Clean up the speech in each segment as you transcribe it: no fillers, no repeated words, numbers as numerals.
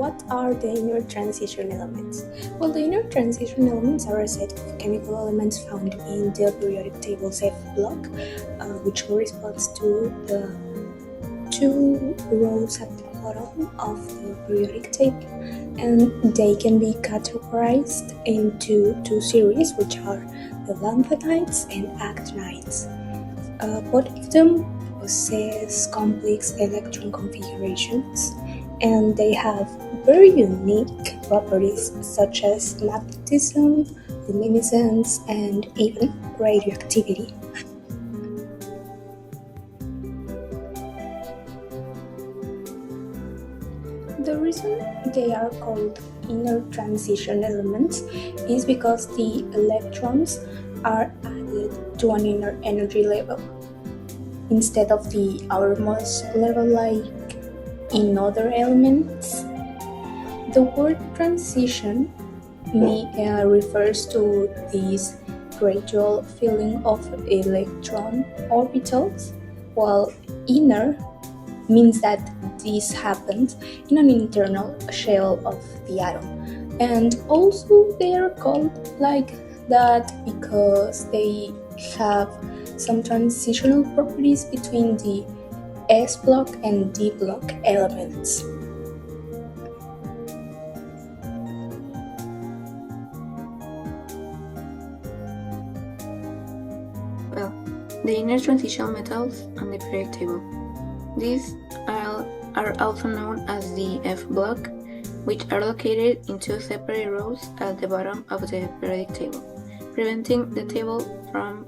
what are the inner transition elements? Well, the inner transition elements are a set of chemical elements found in the periodic table's F block, which corresponds to the two rows at the bottom of the periodic table, and they can be categorized into two series, which are the lanthanides and actinides. Both of them possess complex electron configurations, and they have very unique properties such as magnetism, luminescence, and even radioactivity. The reason they are called inner transition elements is because the electrons are added to an inner energy level instead of the outermost level like in other elements. The word transition refers to this gradual filling of electron orbitals, while inner means that this happens in an internal shell of the atom. And also they are called like that because they have some transitional properties between the S block and D block elements. Well, the inner transition metals on the periodic table. These are also known as the F block, which are located in two separate rows at the bottom of the periodic table, preventing the table from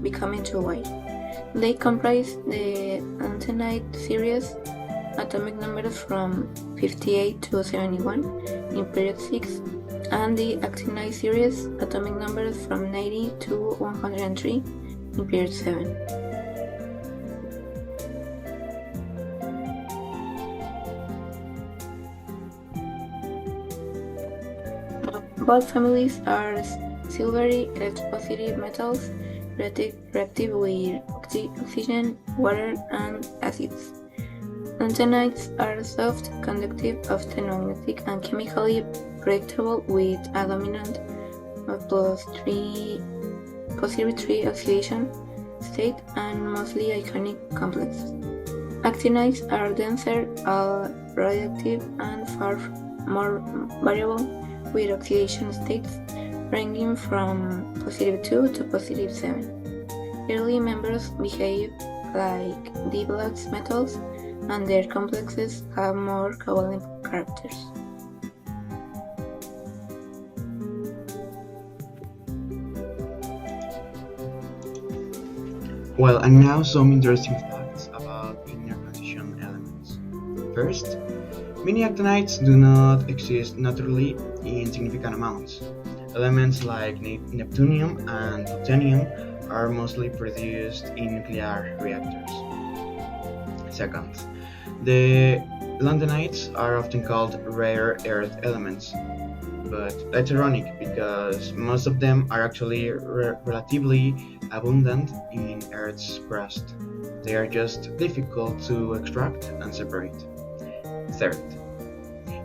becoming too wide. They comprise the lanthanide series, atomic numbers from 58 to 71 in period 6, and the actinide series, atomic numbers from 90 to 103 in period 7. Both families are silvery electropositive metals reactive with oxygen, water, and acids. Lanthanides are soft, conductive, often magnetic, and chemically predictable with a dominant positive 3 oxidation state and mostly ionic complex. Actinides are denser, radioactive, and far more variable with oxidation states ranging from positive 2 to positive 7. Early members behave like D-block metals, and their complexes have more covalent characters. Well, and now some interesting facts about inner transition elements. First, many actinides do not exist naturally in significant amounts. Elements like neptunium and plutonium are mostly produced in nuclear reactors. Second, the lanthanides are often called rare earth elements, but that's ironic because most of them are actually relatively abundant in Earth's crust. They are just difficult to extract and separate. Third,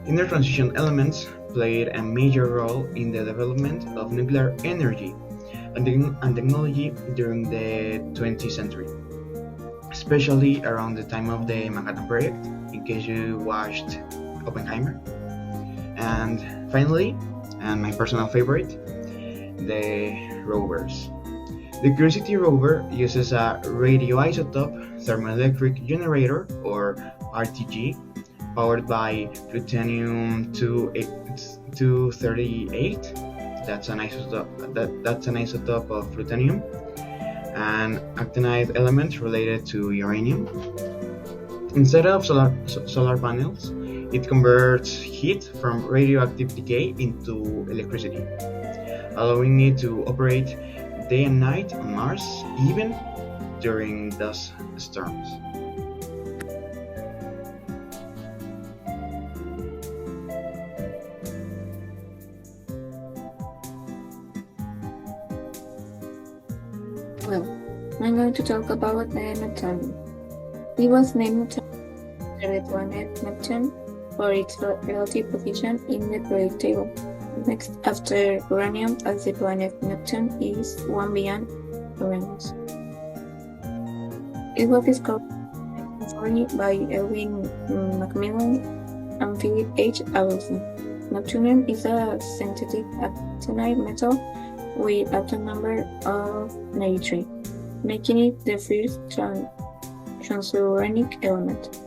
inner transition elements played a major role in the development of nuclear energy and technology during the 20th century, especially around the time of the Manhattan Project, in case you watched Oppenheimer. And finally, and my personal favorite, the rovers. The Curiosity rover uses a radioisotope thermoelectric generator, or RTG, powered by plutonium-238. That's an isotope of plutonium, an actinide element related to uranium. Instead of solar panels, it converts heat from radioactive decay into electricity, allowing it to operate day and night on Mars, even during dust storms. Well, I'm going to talk about Neptune. It was named Neptune after the planet Neptune, for its relative position in the periodic table. Next, after uranium, as the planet Neptune is one beyond Uranus. It was discovered by Erwin Macmillan and Philip H. Abelson. Neptunium is a synthetic actinide metal with atom number of 93, making it the first transuranic element.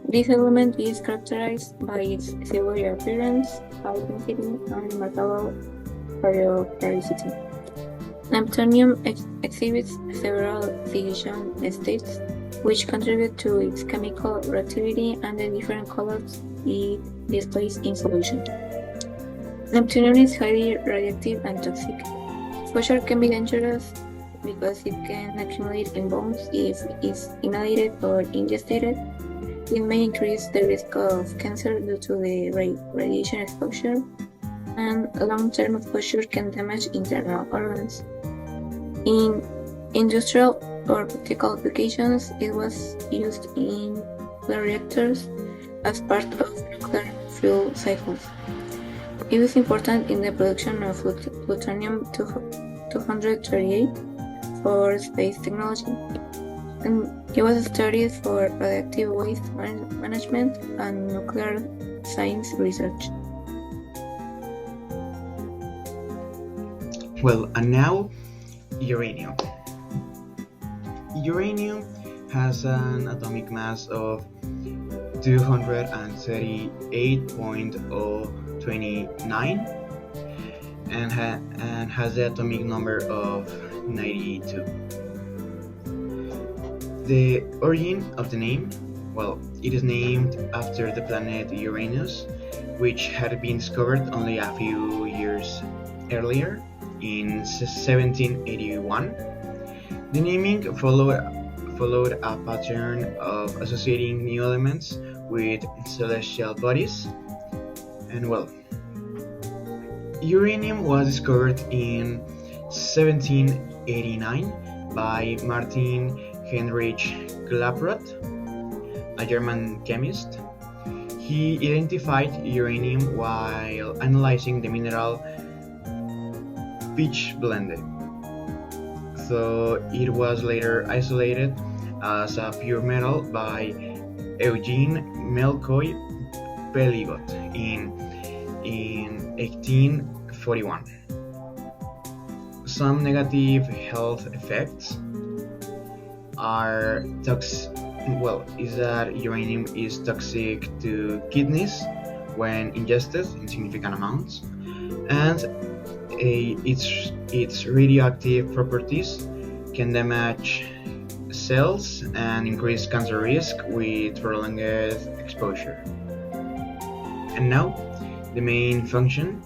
This element is characterized by its cellular appearance, high density, and remarkable periodicity. Neptunium exhibits several fission states, which contribute to its chemical reactivity and the different colors it displays in solution. Neptunium is highly radioactive and toxic. Exposure can be dangerous because it can accumulate in bones if it is inhalated or ingested. It may increase the risk of cancer due to the radiation exposure, and long-term exposure can damage internal organs. In industrial or practical applications, it was used in nuclear reactors as part of nuclear fuel cycles. It was important in the production of plutonium-238 for space technology, and it was studied for radioactive waste management and nuclear science research. Well, and now uranium. Uranium has an atomic mass of 238.029 and has the atomic number of 92. The origin of the name, well, it is named after the planet Uranus, which had been discovered only a few years earlier, in 1781. The naming followed a pattern of associating new elements with celestial bodies, and well, uranium was discovered in 1789 by Martin Heinrich Klaproth, a German chemist. He identified uranium while analyzing the mineral pitchblende, so it was later isolated as a pure metal by Eugene Melchior Peligot in 1841. Some negative health effects is that uranium is toxic to kidneys when ingested in significant amounts, and its radioactive properties can damage cells and increase cancer risk with prolonged exposure. And now, the main functions,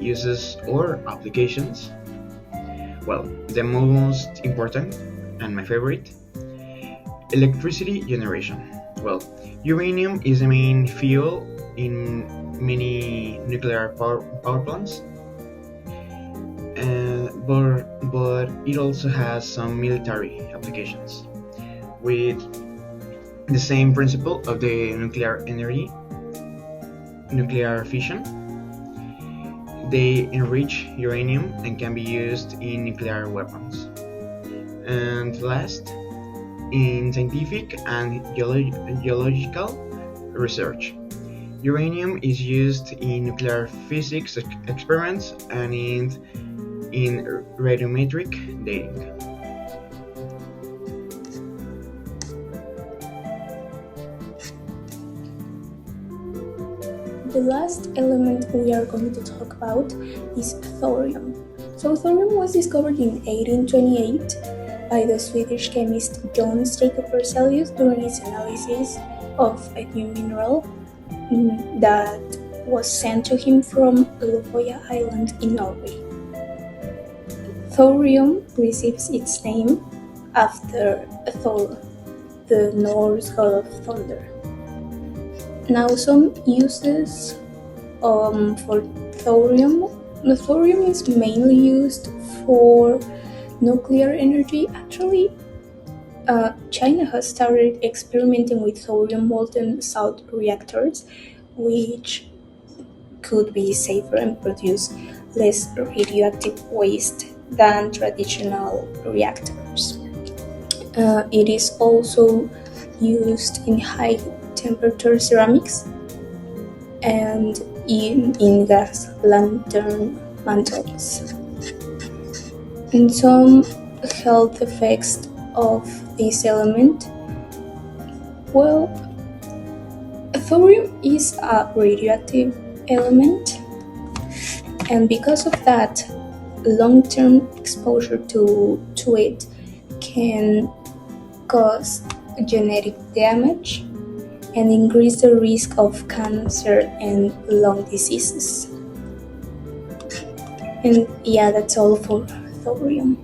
uses, or applications. Well, the most important and my favorite, electricity generation. Well, uranium is the main fuel in many nuclear power plants, but it also has some military applications with the same principle of the nuclear energy, nuclear fission. They enrich uranium and can be used in nuclear weapons. And last, in scientific and geological research, uranium is used in nuclear physics experiments and in radiometric dating. The last element we are going to talk about is thorium. So thorium was discovered in 1828 by the Swedish chemist Johannes Jacob Berzelius during his analysis of a new mineral that was sent to him from Lofoya Island in Norway. Thorium receives its name after Thor, the Norse god of thunder. Now, some uses for thorium. The thorium is mainly used for nuclear energy. Actually, China has started experimenting with thorium molten salt reactors, which could be safer and produce less radioactive waste than traditional reactors. It is also used in high temperature ceramics and in gas lantern mantles. And some health effects of this element, well, thorium is a radioactive element, and because of that, long-term exposure to it can cause genetic damage and increase the risk of cancer and lung diseases. And yeah, that's all for thorium.